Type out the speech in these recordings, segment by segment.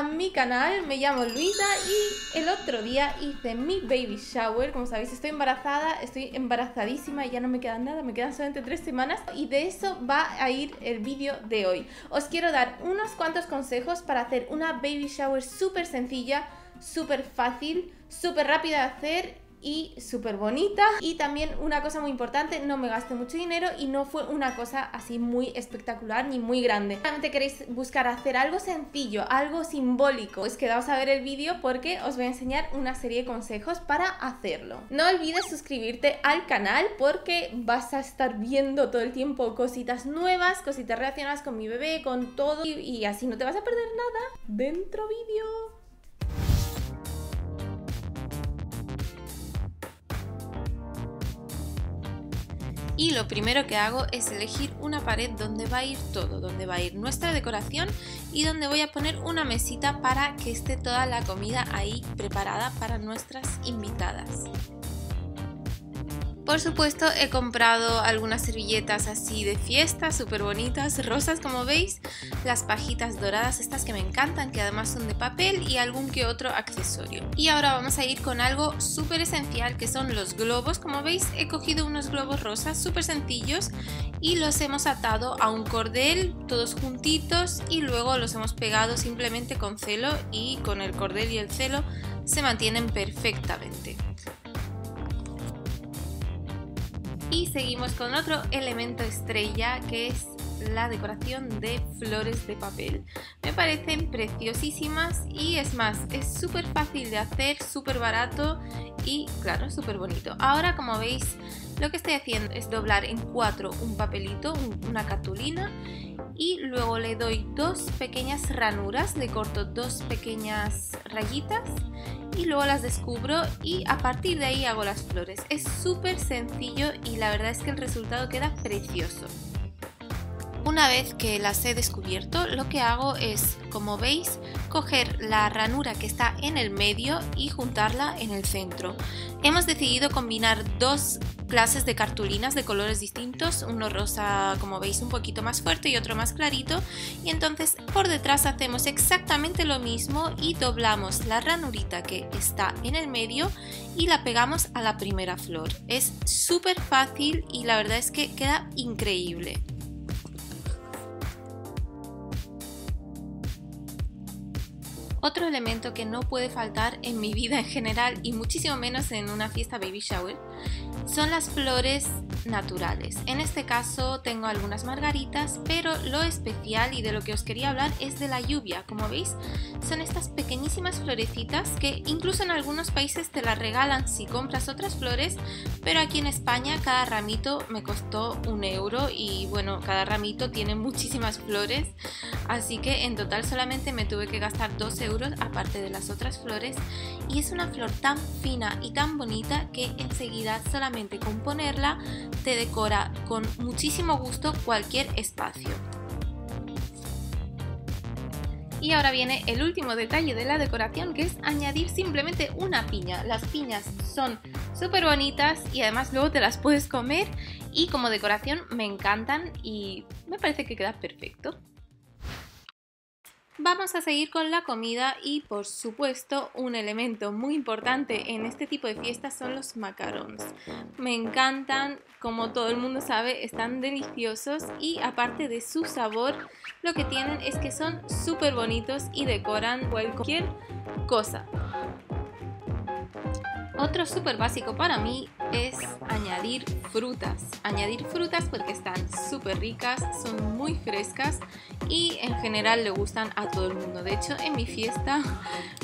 a mi canal, me llamo Luisa y el otro día hice mi baby shower. Como sabéis, estoy embarazada, estoy embarazadísima y ya no me queda nada, me quedan solamente 3 semanas y de eso va a ir el vídeo de hoy. Os quiero dar unos cuantos consejos para hacer una baby shower súper sencilla, súper fácil, súper rápida de hacer y súper bonita. Y también una cosa muy importante, no me gasté mucho dinero y no fue una cosa así muy espectacular ni muy grande. Realmente queréis buscar hacer algo sencillo, algo simbólico, pues quedaos a ver el vídeo porque os voy a enseñar una serie de consejos para hacerlo. No olvides suscribirte al canal porque vas a estar viendo todo el tiempo cositas nuevas, cositas relacionadas con mi bebé, con todo y así no te vas a perder nada. Dentro vídeo. Y lo primero que hago es elegir una pared donde va a ir todo, donde va a ir nuestra decoración y donde voy a poner una mesita para que esté toda la comida ahí preparada para nuestras invitadas. Por supuesto he comprado algunas servilletas así de fiesta, súper bonitas, rosas como veis, las pajitas doradas estas que me encantan, que además son de papel y algún que otro accesorio. Y ahora vamos a ir con algo súper esencial que son los globos. Como veis he cogido unos globos rosas súper sencillos y los hemos atado a un cordel todos juntitos y luego los hemos pegado simplemente con celo y con el cordel y el celo se mantienen perfectamente. Y seguimos con otro elemento estrella que es la decoración de flores de papel. Me parecen preciosísimas y es más, es súper fácil de hacer, súper barato y claro, súper bonito. Ahora como veis lo que estoy haciendo es doblar en 4 un papelito, una cartulina y luego le doy 2 pequeñas ranuras, le corto 2 pequeñas rayitas y luego las descubro y a partir de ahí hago las flores. Es súper sencillo y la verdad es que el resultado queda precioso. Una vez que las he descubierto, lo que hago es, como veis, coger la ranura que está en el medio y juntarla en el centro. Hemos decidido combinar 2 clases de cartulinas de colores distintos, uno rosa como veis un poquito más fuerte y otro más clarito, y entonces por detrás hacemos exactamente lo mismo y doblamos la ranurita que está en el medio y la pegamos a la primera flor. Es súper fácil y la verdad es que queda increíble. Otro elemento que no puede faltar en mi vida en general y muchísimo menos en una fiesta baby shower son las flores naturales. En este caso tengo algunas margaritas, pero lo especial y de lo que os quería hablar es de la lluvia. Como veis son estas pequeñísimas florecitas que incluso en algunos países te las regalan si compras otras flores, pero aquí en España cada ramito me costó 1 euro y bueno, cada ramito tiene muchísimas flores, así que en total solamente me tuve que gastar 2 euros aparte de las otras flores y es una flor tan fina y tan bonita que enseguida solamente con ponerla te decora con muchísimo gusto cualquier espacio. Y ahora viene el último detalle de la decoración, que es añadir simplemente una piña. Las piñas son súper bonitas y además luego te las puedes comer y como decoración me encantan y me parece que queda perfecto. Vamos a seguir con la comida y por supuesto un elemento muy importante en este tipo de fiestas son los macarons. Me encantan, como todo el mundo sabe, están deliciosos y aparte de su sabor, lo que tienen es que son súper bonitos y decoran cualquier cosa. Otro súper básico para mí es añadir frutas. Añadir frutas porque están súper ricas, son muy frescas y en general le gustan a todo el mundo. De hecho, en mi fiesta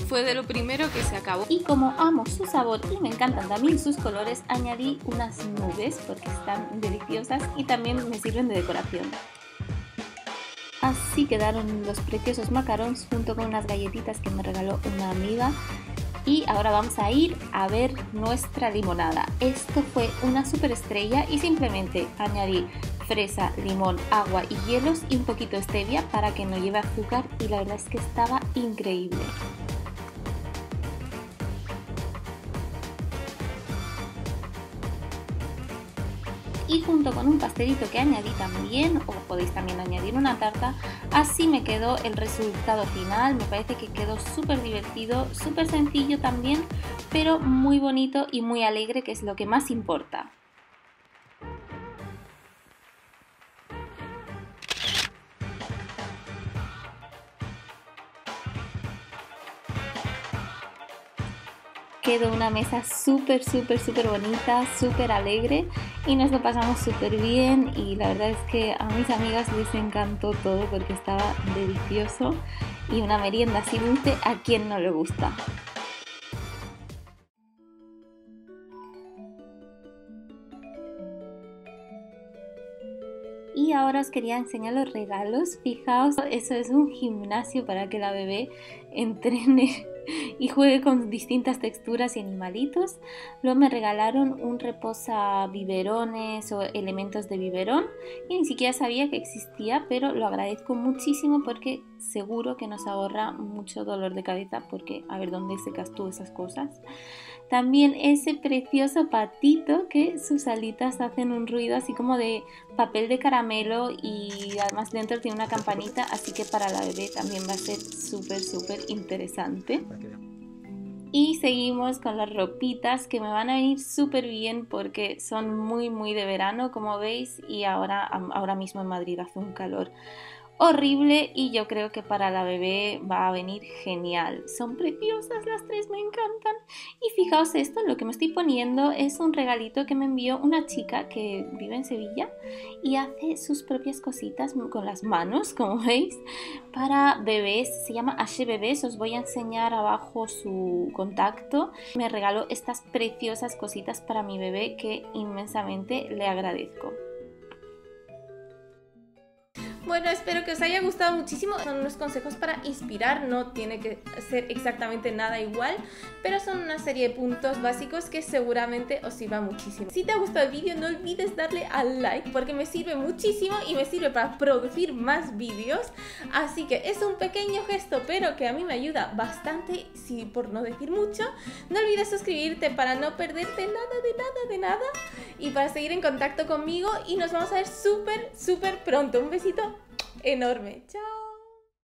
fue de lo primero que se acabó. Y como amo su sabor y me encantan también sus colores, añadí unas nubes porque están deliciosas y también me sirven de decoración. Así quedaron los preciosos macarons junto con unas galletitas que me regaló una amiga. Y ahora vamos a ir a ver nuestra limonada. Esto fue una super estrella y simplemente añadí fresa, limón, agua y hielos y un poquito de stevia para que no lleve azúcar y la verdad es que estaba increíble. y junto con un pastelito que añadí también, o podéis también añadir una tarta, así me quedó el resultado final. Me parece que quedó súper divertido, súper sencillo también, pero muy bonito y muy alegre, que es lo que más importa. Quedó una mesa súper bonita, súper alegre y nos lo pasamos súper bien, y la verdad es que a mis amigas les encantó todo porque estaba delicioso, y una merienda así dulce, ¿a quién no le gusta? Y ahora os quería enseñar los regalos. Fijaos, eso es un gimnasio para que la bebé entrene y juegue con distintas texturas y animalitos. Luego me regalaron un reposa biberones o elementos de biberón, y ni siquiera sabía que existía, pero lo agradezco muchísimo porque seguro que nos ahorra mucho dolor de cabeza, porque a ver dónde secas tú esas cosas. También ese precioso patito que sus alitas hacen un ruido así como de papel de caramelo, y además dentro tiene una campanita, así que para la bebé también va a ser súper interesante. Y seguimos con las ropitas que me van a venir súper bien porque son muy de verano, como veis, y ahora mismo en Madrid hace un calor horrible, y yo creo que para la bebé va a venir genial. Son preciosas las tres, me encantan. Y fijaos esto, lo que me estoy poniendo es un regalito que me envió una chica que vive en Sevilla y hace sus propias cositas con las manos, como veis, para bebés. Se llama Ashe Bebés, os voy a enseñar abajo su contacto. Me regaló estas preciosas cositas para mi bebé que inmensamente le agradezco. Bueno, espero que os haya gustado muchísimo. Son unos consejos para inspirar, no tiene que ser exactamente nada igual, pero son una serie de puntos básicos que seguramente os sirva muchísimo. Si te ha gustado el vídeo, no olvides darle al like porque me sirve muchísimo y me sirve para producir más vídeos. Así que es un pequeño gesto, pero que a mí me ayuda bastante, si por no decir mucho. No olvides suscribirte para no perderte nada y para seguir en contacto conmigo, y nos vamos a ver súper pronto. Un besito enorme. Chao.